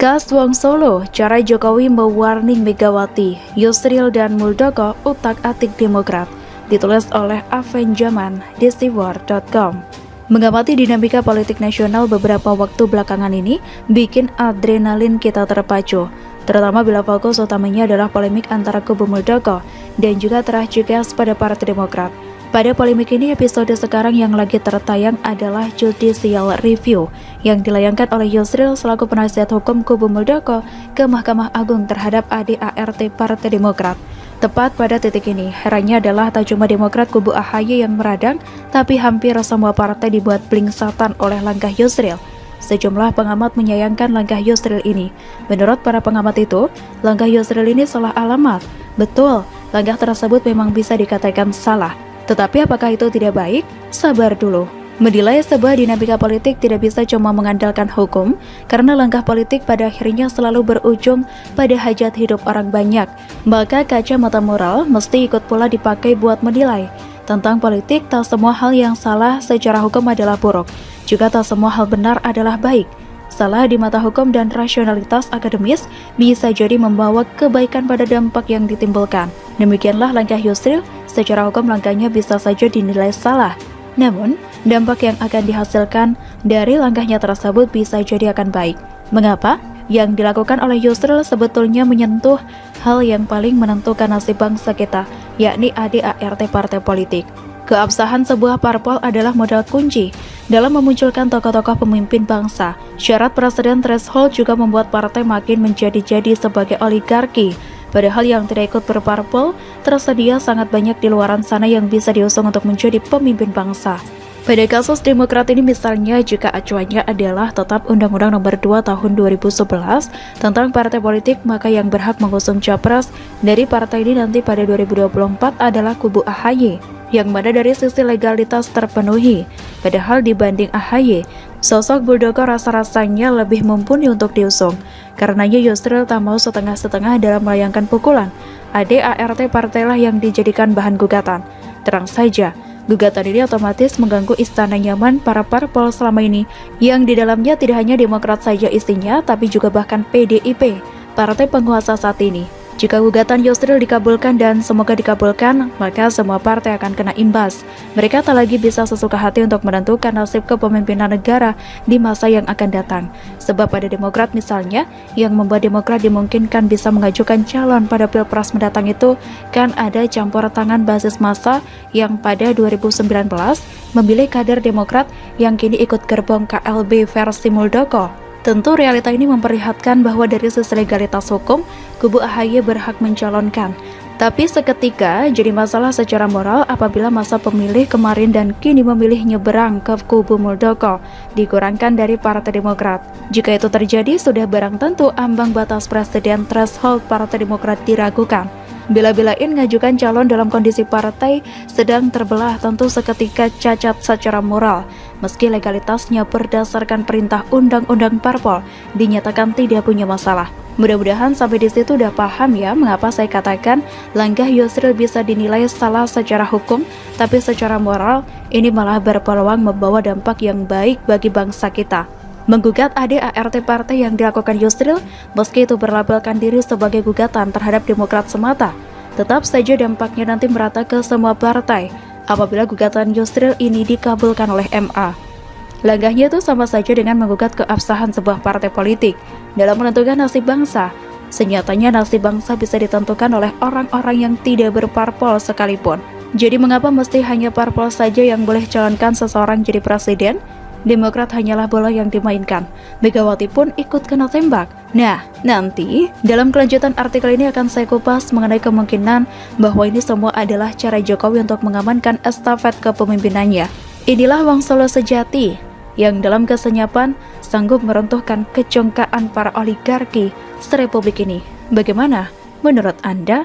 Gas Wong Solo, cara Jokowi mewarning Megawati, Yusril dan Muldoko utak-atik Demokrat. Ditulis oleh Avenjaman di Siwar.com. Mengamati dinamika politik nasional beberapa waktu belakangan ini bikin adrenalin kita terpacu, terutama bila fokus utamanya adalah polemik antara kubu Muldoko dan juga Terah Cikas pada Partai Demokrat. Pada polemik ini, episode sekarang yang lagi tertayang adalah Judicial Review yang dilayangkan oleh Yusril selaku penasihat hukum kubu Muldoko ke Mahkamah Agung terhadap ADART Partai Demokrat. Tepat pada titik ini, herannya adalah tak cuma Demokrat kubu AHY yang meradang, tapi hampir semua partai dibuat blingsatan oleh langkah Yusril. Sejumlah pengamat menyayangkan langkah Yusril ini. Menurut para pengamat itu, langkah Yusril ini salah alamat. Betul, langkah tersebut memang bisa dikatakan salah. Tetapi apakah itu tidak baik? Sabar dulu. Menilai sebuah dinamika politik tidak bisa cuma mengandalkan hukum, karena langkah politik pada akhirnya selalu berujung pada hajat hidup orang banyak. Maka kacamata moral mesti ikut pula dipakai buat menilai. Tentang politik, tak semua hal yang salah secara hukum adalah buruk. Juga tak semua hal benar adalah baik. Salah di mata hukum dan rasionalitas akademis bisa jadi membawa kebaikan pada dampak yang ditimbulkan. Demikianlah langkah Yusril, secara hukum langkahnya bisa saja dinilai salah. Namun, dampak yang akan dihasilkan dari langkahnya tersebut bisa jadi akan baik. Mengapa? Yang dilakukan oleh Yusril sebetulnya menyentuh hal yang paling menentukan nasib bangsa kita, yakni ADART partai politik. Keabsahan sebuah parpol adalah modal kunci dalam memunculkan tokoh-tokoh pemimpin bangsa. Syarat presiden threshold juga membuat partai makin menjadi-jadi sebagai oligarki. Padahal yang tidak ikut berparpol, tersedia sangat banyak di luaran sana yang bisa diusung untuk menjadi pemimpin bangsa. Pada kasus Demokrat ini misalnya, jika acuannya adalah tetap Undang-Undang Nomor 2 Tahun 2011 tentang partai politik, maka yang berhak mengusung capres dari partai ini nanti pada 2024 adalah kubu AHY, yang mana dari sisi legalitas terpenuhi. Padahal dibanding AHY, sosok Muldoko rasa-rasanya lebih mumpuni untuk diusung. Karenanya Yusril tak mau setengah-setengah dalam melayangkan pukulan. ADART partailah yang dijadikan bahan gugatan. Terang saja, gugatan ini otomatis mengganggu istana nyaman para parpol selama ini, yang di dalamnya tidak hanya Demokrat saja isinya, tapi juga bahkan PDIP, partai penguasa saat ini. Jika gugatan Yusril dikabulkan, dan semoga dikabulkan, maka semua partai akan kena imbas. Mereka tak lagi bisa sesuka hati untuk menentukan nasib kepemimpinan negara di masa yang akan datang. Sebab pada Demokrat misalnya, yang membuat Demokrat dimungkinkan bisa mengajukan calon pada Pilpres mendatang itu, kan ada campur tangan basis massa yang pada 2019 memilih kader Demokrat yang kini ikut gerbong KLB versi Muldoko. Tentu realita ini memperlihatkan bahwa dari sisi legalitas hukum, kubu AHY berhak mencalonkan. Tapi seketika jadi masalah secara moral apabila masa pemilih kemarin dan kini memilih nyeberang ke kubu Muldoko, dikurangkan dari Partai Demokrat. Jika itu terjadi, sudah barang tentu ambang batas presiden threshold Partai Demokrat diragukan. Bila-bilain ngajukan calon dalam kondisi partai sedang terbelah, tentu seketika cacat secara moral. Meski legalitasnya berdasarkan perintah Undang-Undang Parpol dinyatakan tidak punya masalah. Mudah-mudahan sampai di situ udah paham ya mengapa saya katakan langkah Yusril bisa dinilai salah secara hukum, tapi secara moral ini malah berpeluang membawa dampak yang baik bagi bangsa kita. Menggugat ADART partai yang dilakukan Yusril, meski itu berlabelkan diri sebagai gugatan terhadap Demokrat semata, tetap saja dampaknya nanti merata ke semua partai apabila gugatan Yusril ini dikabulkan oleh MA. Langkahnya itu sama saja dengan menggugat keabsahan sebuah partai politik dalam menentukan nasib bangsa. Senyatanya nasib bangsa bisa ditentukan oleh orang-orang yang tidak berparpol sekalipun. Jadi mengapa mesti hanya parpol saja yang boleh calonkan seseorang jadi presiden? Demokrat hanyalah bola yang dimainkan. Megawati pun ikut kena tembak. Nah, nanti dalam kelanjutan artikel ini akan saya kupas mengenai kemungkinan bahwa ini semua adalah cara Jokowi untuk mengamankan estafet kepemimpinannya. Inilah Wong Solo sejati yang dalam kesenyapan sanggup meruntuhkan kecongkaan para oligarki serepublik ini. Bagaimana menurut Anda?